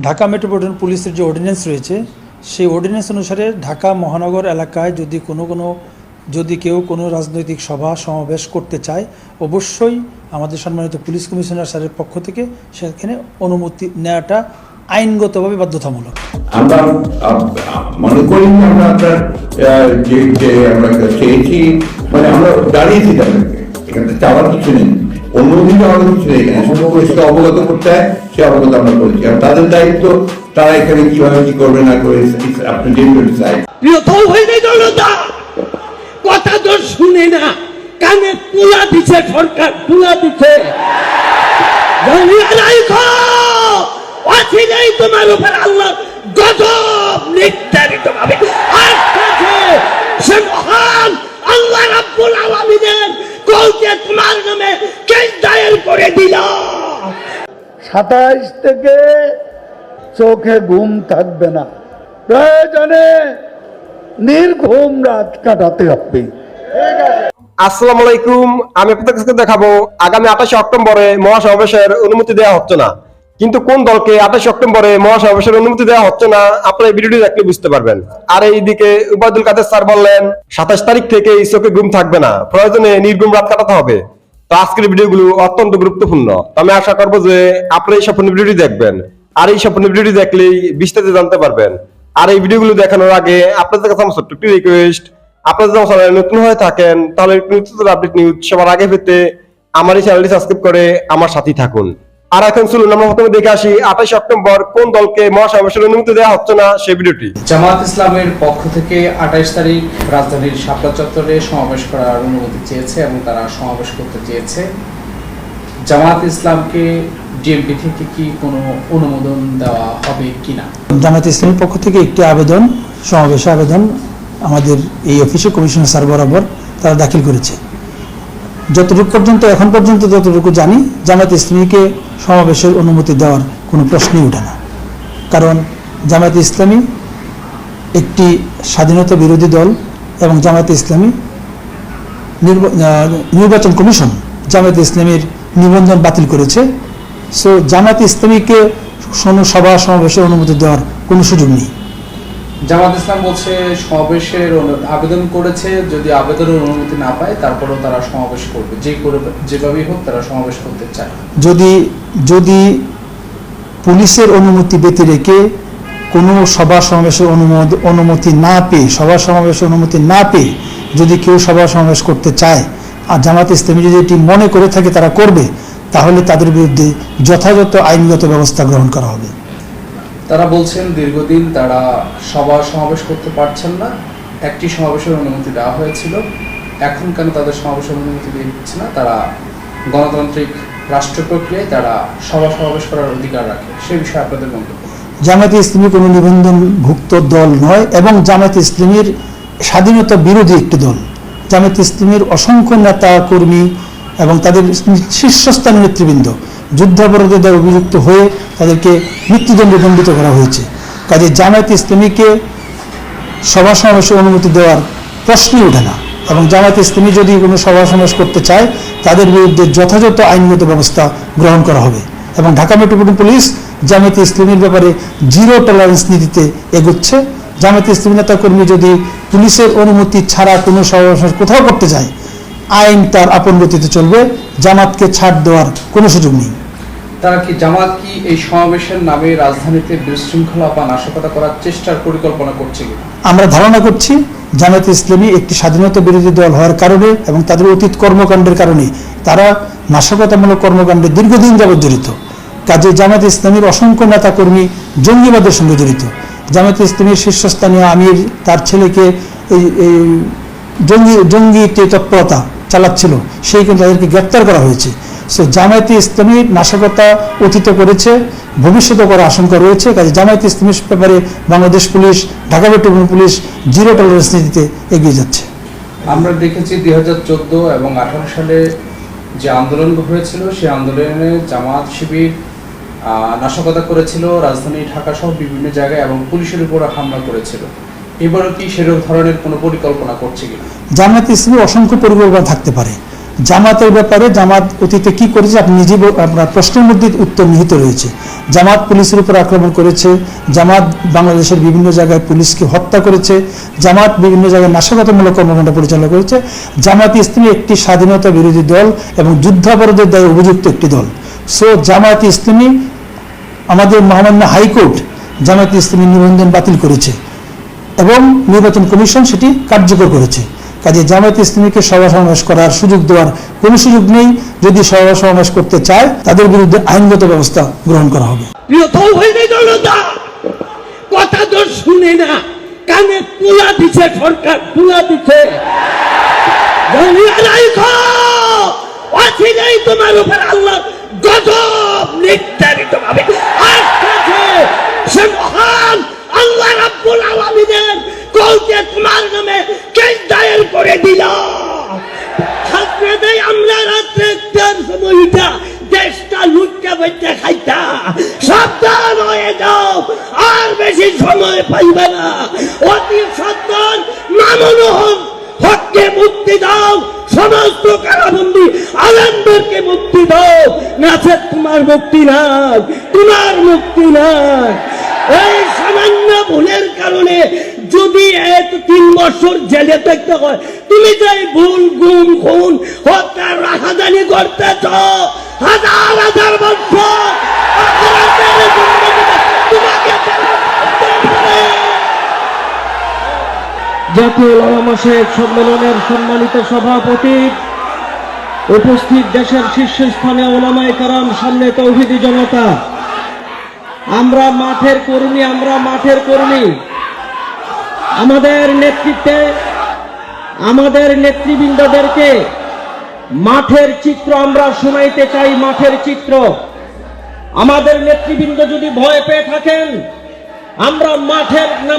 Dhaka metropolitan পুলিশের যে ordinance রয়েছে সেই অর্ডিন্যান্স অনুসারে ঢাকা মহানগর এলাকায় যদি কেউ কোনো রাজনৈতিক সভা সমাবেশ করতে চায়, অবশ্যই আমাদের সম্মানিত পুলিশ কমিশনার স্যারের পক্ষ থেকে সেখানে অনুমতি নেওয়াটা আইনগতভাবে বাধ্যতামূলক। আমরা মনে করি আমরা আপনার যে আমরা চেয়েছি, মানে আমরা দাঁড়িয়েছি তাদেরকে, এখানে চাওয়ার কিছু নেই, অনুমতি চাওয়ার কিছু নেই, এখানে শুধু পরিষ্কার অবগত করতে হয়, সে অবগত আমরা করেছি। আর তাদের দায়িত্ব, তারা এখানে কিভাবে কি করবে না করে আপনি কথা তো শুনে না, কানে তুলা দিচ্ছে সরকার, তুলা দিচ্ছে। তোমার উপর আল্লাহ গজব নির্ধারিত ভাবে আসছে। সে মহান আল্লাহ রাব্বুল আলামিনের কলকে তোমার নামে কেস দায়ের করে দিল। 27 থেকে চোখে ঘুম থাকবে না, প্রয়োজনে নির্ঘুম রাত কাটাতে হবে। আসসালামু আলাইকুম, আমি আপনাদের কাছে দেখাবো আগামী 28 অক্টোবরে মহাসমাবেশের অনুমতি দেওয়া হচ্ছে না। কিন্তু কোন দলকে 28 অক্টোবরে মহাসমাবেশের অনুমতি দেওয়া হচ্ছে না, আপনারা এই ভিডিওটি দেখলে বুঝতে পারবেন। আর এইদিকে উবায়দুল কাদের স্যার বললেন 27 তারিখ থেকে চোখে ঘুম থাকবে না, প্রয়োজনে নির্ঘুম রাত কাটাতে হবে। তো আজকের ভিডিওগুলো অত্যন্ত গুরুত্বপূর্ণ। আমি আশা করবো যে আপনারা এই সম্পূর্ণ ভিডিওটি দেখবেন, আর এই সম্পূর্ণ ভিডিওটি দেখলেই বিস্তারিত জানতে পারবেন। আর এই ভিডিওগুলো দেখানোর আগে আপনাদের কাছে আমার ছোট্ট একটি রিকোয়েস্ট, আপনারা যদি চ্যানেলে নতুন হয়ে থাকেন তাহলে নতুন আপডেট নিউজ সবার আগে পেতে আমার এই চ্যানেলটি সাবস্ক্রাইব করে আমার সাথেই থাকুন। আর এখন চলুন আমরা প্রথমে দেখে আসি 28 অক্টোবর কোন দলকে মহাসমাবেশের অনুমতি দেওয়া হচ্ছে না সেই ভিডিওটি। জামাত ইসলামের পক্ষ থেকে 28 তারিখ রাজধানীর শাপলা চত্বরে সমাবেশ করার অনুমতি চেয়েছে এবং তারা সমাবেশ করতে চেয়েছে। জামাত ইসলামকে ডিএমপি থেকে কি কোনো অনুমোদন দেওয়া হবে কিনা? জামাত ইসলামের পক্ষ থেকে একটি সমাবেশের আবেদন আমাদের এই অফিসে কমিশনার স্যার বরাবর তারা দাখিল করেছে। এখন পর্যন্ত যতটুকু জানি, জামাত ইসলামীকে সমাবেশের অনুমতি দেওয়ার কোনো প্রশ্নই ওঠে না। কারণ জামাত ইসলামী একটি স্বাধীনতা বিরোধী দল এবং জামাত ইসলামী নির্বাচন কমিশন জামাত ইসলামীর নিবন্ধন বাতিল করেছে। সো জামাত ইসলামীকে সভা সমাবেশের অনুমতি দেওয়ার কোনো সুযোগ নেই। জামাত ইসলাম বলছে সমাবেশের আবেদন করেছে, যদি আবেদনের অনুমতি না পায় তারপরেও তারা সমাবেশ করবে, যেভাবেই হোক তারা সমাবেশ করতে চায়। যদি পুলিশের অনুমতি ব্যতি রেখে কোনো সভা সমাবেশের অনুমতি না পেয়ে যদি কেউ সভা সমাবেশ করতে চায় আর জামাত ইসলামী যদি এটি মনে করে থাকে তারা করবে, তাহলে তাদের বিরুদ্ধে যথাযথ আইনগত ব্যবস্থা গ্রহণ করা হবে। তারা বলছেন দীর্ঘদিন তারা সভা সমাবেশ করতে পারছেন না, একটি সমাবেশের অনুমতি দেওয়া হয়েছিল, এখন কেন তাদের সমাবেশের অনুমতি দিচ্ছে না? তারা গণতান্ত্রিক রাষ্ট্র প্রক্রিয়ায় তারা সভা সমাবেশ করার অধিকার রাখে, সে বিষয়ে আপনাদের মন্তব্য? জামাত ইসলামী কোনো নিবন্ধনভুক্ত দল নয় এবং জামাত ইসলামীর স্বাধীনতা বিরোধী একটি দল। জামাত ইসলামীর অসংখ্য নেতা কর্মী এবং তাদের শীর্ষস্থানীয় নেতৃবৃন্দ যুদ্ধাপরাধের দ্বারা অভিযুক্ত হয়ে তাদেরকে মৃত্যুদণ্ডে দণ্ডিত করা হয়েছে। কাজে জামায়াত ইসলামীকে সভা সমাবেশের অনুমতি দেওয়ার প্রশ্নই ওঠে না এবং জামায়াত ইসলামী যদি কোনো সভা সমাবেশ করতে চায় তাদের বিরুদ্ধে যথাযথ আইনগত ব্যবস্থা গ্রহণ করা হবে। এবং ঢাকা মেট্রোপলিটন পুলিশ জামায়াত ইসলামীর ব্যাপারে জিরো টলারেন্স নীতিতে এগোচ্ছে। জামায়াত ইসলামী নেতাকর্মী যদি পুলিশের অনুমতি ছাড়া কোনো সভা সমাবেশ কোথাও করতে যায়, আইন তার আপন গতিতে চলবে, জামাতকে ছাড় দেওয়ার কোনো সুযোগ নেই। জামাত কি এই সমাবেশের নামে রাজধানীতে বিশৃঙ্খলা বা নাশকতা করার চেষ্টার পরিকল্পনা করছে কিনা? আমরা ধারণা করছি জামায়াত ইসলামী একটি স্বাধীনতা বিরোধী দল হওয়ার কারণে এবং তাদের অতীত কর্মকাণ্ডের কারণে তারা নাশকতামূলক কর্মকাণ্ডে দীর্ঘদিন যাবৎ জড়িত। কাজে জামায়াত ইসলামীর অসংখ্য নেতাকর্মী জঙ্গিবাদের সঙ্গে জড়িত। জামায়াত ইসলামীর শীর্ষস্থানীয় আমির তার ছেলেকে জঙ্গি তৎপরতা চালাচ্ছিল, সেই কিন্তু তাদেরকে গ্রেপ্তার করা হয়েছে। সো জামায়াতে ইসলামী নাশকতা অতীত করেছে, ভবিষ্যতে করার আশঙ্কা রয়েছে। কাজে জামায়াতে ইসলামীর ব্যাপারে Bangladesh police, Dhaka metropolitan police zero tolerance নীতিতে এগিয়ে যাচ্ছে। আমরা দেখেছি 2014 এবং 2018 সালে যে আন্দোলন হয়েছিল, সেই আন্দোলনে জামাত শিবির নাশকতা করেছিল রাজধানী ঢাকা সহ বিভিন্ন জায়গায় এবং পুলিশের উপর হামলা করেছিল। এবারও কি সেরকম ধরনের কোনো পরিকল্পনা করছে কিনা? জামায়াত ইসলামী অসংখ্য পরিকল্পনা থাকতে পারে। জামাতের ব্যাপারে জামাত অতীতে কি করেছে আপনি নিজে আপনার প্রশ্নের মধ্যে উত্তর নিহিত রয়েছে। জামাত পুলিশের উপর আক্রমণ করেছে, জামাত বাংলাদেশের বিভিন্ন জায়গায় পুলিশকে হত্যা করেছে, জামাত বিভিন্ন জায়গায় নাশকতামূলক কর্মকাণ্ড পরিচালনা করেছে। জামাত ইসলামী একটি স্বাধীনতা বিরোধী দল এবং যুদ্ধাপরাধের দায়ে অভিযুক্ত একটি দল। সো জামাত ইসলামী, আমাদের মহামান্য হাইকোর্ট জামাত ইসলামী নিবন্ধন বাতিল করেছে এবং নির্বাচন কমিশন সেটি কার্যকর করেছে। কাজে জামায়াত ইসলামীকে সভা সমাবেশ করার সুযোগ দেওয়ার কোনো সুযোগ নেই। যদি সভা সমাবেশ করতে চায় তাদের বিরুদ্ধে আইনগত ব্যবস্থা গ্রহণ করা হবে। প্রিয় তৌহিদি জনতা, কথা তো শুনে না, কানে তুলা দিছে সরকার, তুলা দিছে। জানিয়া রাখো, অচিরেই তোমার উপর আল্লাহ গজব নির্ধারিত ভাবে আসছে। সে মহান আল্লাহ রাব্বুল আলামিনের কলকে তোমার নামে কেস দায়ের করে দিল। হাজরাতে আমরা রাত্রে একটার সময় উঠা দেশটা লুটটা বইটা খাইতা। সাবধান হয়ে যাও, আর বেশি সময় পাইবে না। অতি সাবধান, মামুন হককে মুক্তি দাও, সমস্ত কারাবন্দী আলেমদেরকে মুক্তি দাও, নাচে তোমার মুক্তি নাই, তোমার মুক্তি নাই। এই সামান্য ভুলের কারণে যদি 3 বছর জেলে থাকতে হয়, তুমি যাই ভুল গুম খুন হত্যা রাহাজানি করতেছ হাজার হাজার বছর, তোমাকে জাতীয় উলামা শেখ সম্মেলনের সম্মানিত সভাপতি, উপস্থিত দেশের শীর্ষস্থানীয় উলামায়ে কেরাম, সামনে তৌহিদি জনতা, আমরা মাঠের কর্মী। আমাদের নেতৃত্বে আমাদের নেতৃবৃন্দদেরকে মাঠের চিত্র আমরা শোনাইতে চাই। মাঠের চিত্র, আমাদের নেতৃবৃন্দ যদি ভয় পেয়ে থাকেন, আমরা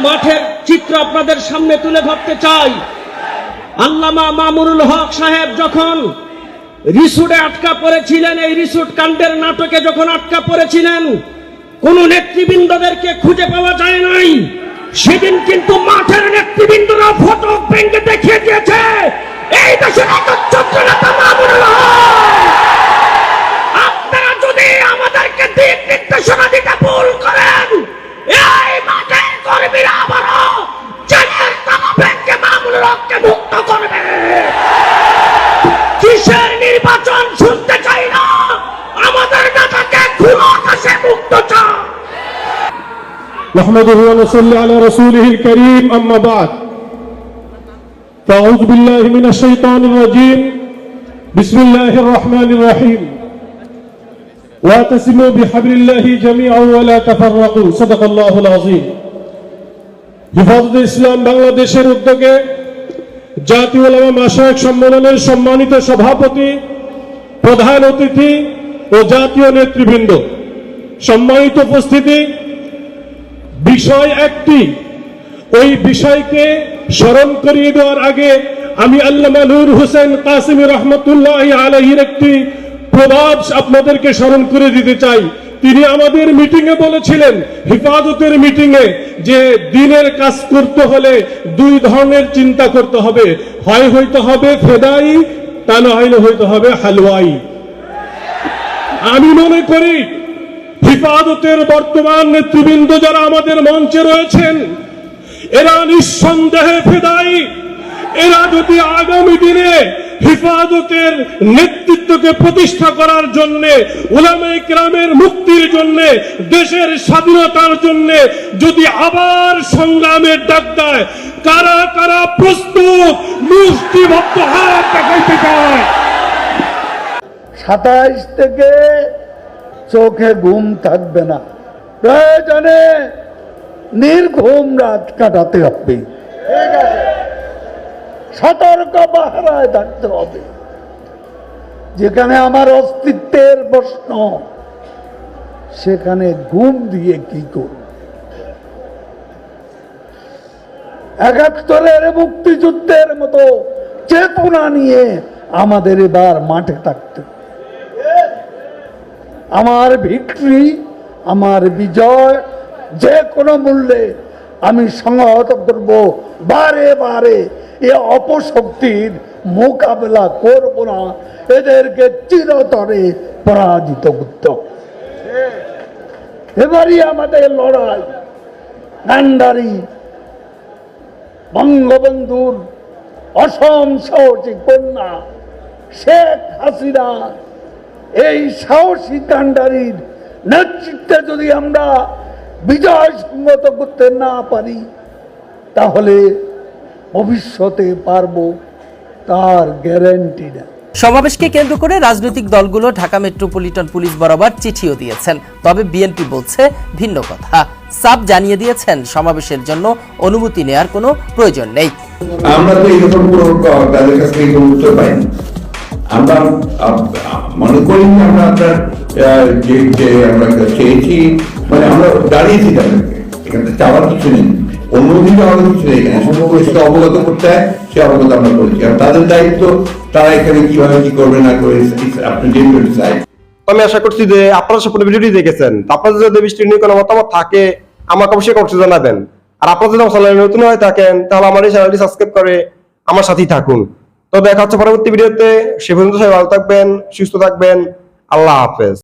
মাঠের চিত্র আপনাদের সামনে তুলে ধরতে চাই। আল্লামা মামুনুল হক সাহেব যখন রিসুটে আটকা পড়েছিলেন, এই রিসুট কাণ্ডের নাটকে যখন আটকা পড়েছিলেন, কোন নেতৃবৃন্দদেরকে খুঁজে পাওয়া যায় নাই। সেদিন কিন্তু মাঠের নেতৃবৃন্দরা ফটো ভেঙে দেখিয়ে দিয়েছে এই দেশের একচ্ছত্র নেতা মামুনুল হক। আপনারা যদি আমাদেরকে দিক নির্দেশনা দিতে ভুল করেন, এই মাঠের কর্মীরা আবারও জেলের তালা ভেঙে মামুনুল হককে মুক্ত করবে। কিসের নির্বাচন শুনতে চাই না, আমাদের নেতাকে খোলা আকাশে মুক্ত চাই। نحمده ونصلي على رسوله الكريم أما بعد فأعوذ بالله من الشيطان الرجيم بسم الله الرحمن الرحيم واعتصموا بحبل الله جميعا ولا تفرقوا صدق الله العظيم। হেফাজতে ইসলাম বাংলাদেশের উদ্যোগে জাতীয় উলামা মাশায়েখ সম্মেলনের সম্মানিত সভাপতি, প্রধান অতিথি ও জাতীয় নেতৃবৃন্দ, সম্মানিত উপস্থিতি, বিষয় একটি। ওই বিষয়কে স্মরণ করিয়ে দেওয়ার আগে আমি আল্লামা নূর হোসেন কাসিমি রহমতুল্লাহি আলাইহির একটি প্রবাদ আপনাদেরকে স্মরণ করে দিতে চাই। তিনি আমাদের মিটিংয়ে বলেছিলেন, হেফাজতের মিটিংয়ে, যে দিনের কাজ করতে হলে 2 ধরনের চিন্তা করতে হবে, হয় হইতে হবে ফেদাই, তা না হইলে হইতে হবে হালওয়াই। আমি মনে করি হেফাজতের বর্তমান নেতৃবৃন্দ যারা আমাদের মঞ্চে রয়েছেন, এরা নিঃসন্দেহে ফেদাই। এরা যদি আগামী দিনে হেফাজতের নেতৃত্বকে প্রতিষ্ঠা করার জন্য, উলামায়ে কেরামের মুক্তির জন্য, দেশের স্বাধীনতার জন্য যদি আবার সংগ্রামের ডাক দেয়, কারা কারা প্রস্তুত মুষ্টিবদ্ধ হাত দেখাইতে চায়? 27 থেকে চোখে ঘুম থাকবে না, প্রয়োজনে নির্ঘুম রাত কাটাতে হবে। সতর্ক পাহারায় থাকতে হবে। যেখানে আমার অস্তিত্বের প্রশ্ন, সেখানে ঘুম দিয়ে কি করব? 71-এর মুক্তিযুদ্ধের মতো চেতনা নিয়ে আমাদের এবার মাঠে থাকতে হবে। আমার ভিক্টরি, আমার বিজয় যে কোনো মূল্যে আমি সংহত করব। বারে বারে এ অপশক্তির মোকাবেলা করব না, এদেরকে চিরতরে পরাজিত করতে হবে। এবারই আমাদের লড়াই গান্ধারী বঙ্গবন্ধুর অসম সাহসী কন্যা শেখ হাসিনা, এই সাহসী গান্ধারীর নেতৃত্বে যদি আমরা বিজয় সংগত করতে না পারি, তাহলে ভবিষ্যতে পারবো তার গ্যারান্টি না। সমাবেশকে কেন্দ্র করে রাজনৈতিক দলগুলো ঢাকা মেট্রোপলিটন পুলিশ বরাবর চিঠিও দিয়েছেন। তবে বিএনপি বলছে ভিন্ন কথা। সাফ জানিয়ে দিয়েছেন সমাবেশের জন্য অনুমতি নেওয়ার কোনো প্রয়োজন নেই। আমরা তো এরকম কোনো তাদের কাছ থেকে কোনো উত্তর পাইনি। আমরা মনে করি যে আমরা আপনার যে আমরা চেয়েছি, মানে আমরা দাঁড়িয়েছি তাদেরকে, এখানে চাওয়ার কিছু নেই, অনুমতি চাওয়ার কিছু নেই। এখানে শুধু পরিস্থিতি অবগত করতে হয়, সে অবগত আমরা করেছি। আর তাদের দায়িত্ব, তারা এখানে কিভাবে কি করবে না করে আপনি ডিসাইড। আমি আশা করছি যে আপনারা সম্পূর্ণ ভিডিওটি দেখেছেন। আপনাদের যদি বিষয়টি নিয়ে কোনো মতামত থাকে আমাকে অবশ্যই কমেন্টে জানাবেন। আর আপনারা যদি আমার চ্যানেলে নতুন হয়ে থাকেন তাহলে আমার এই চ্যানেলটি সাবস্ক্রাইব করে আমার সাথেই থাকুন। তো দেখা হচ্ছে পরবর্তী ভিডিওতে। সে পর্যন্ত সবাই ভালো থাকবেন, সুস্থ থাকবেন। আল্লাহ হাফেজ।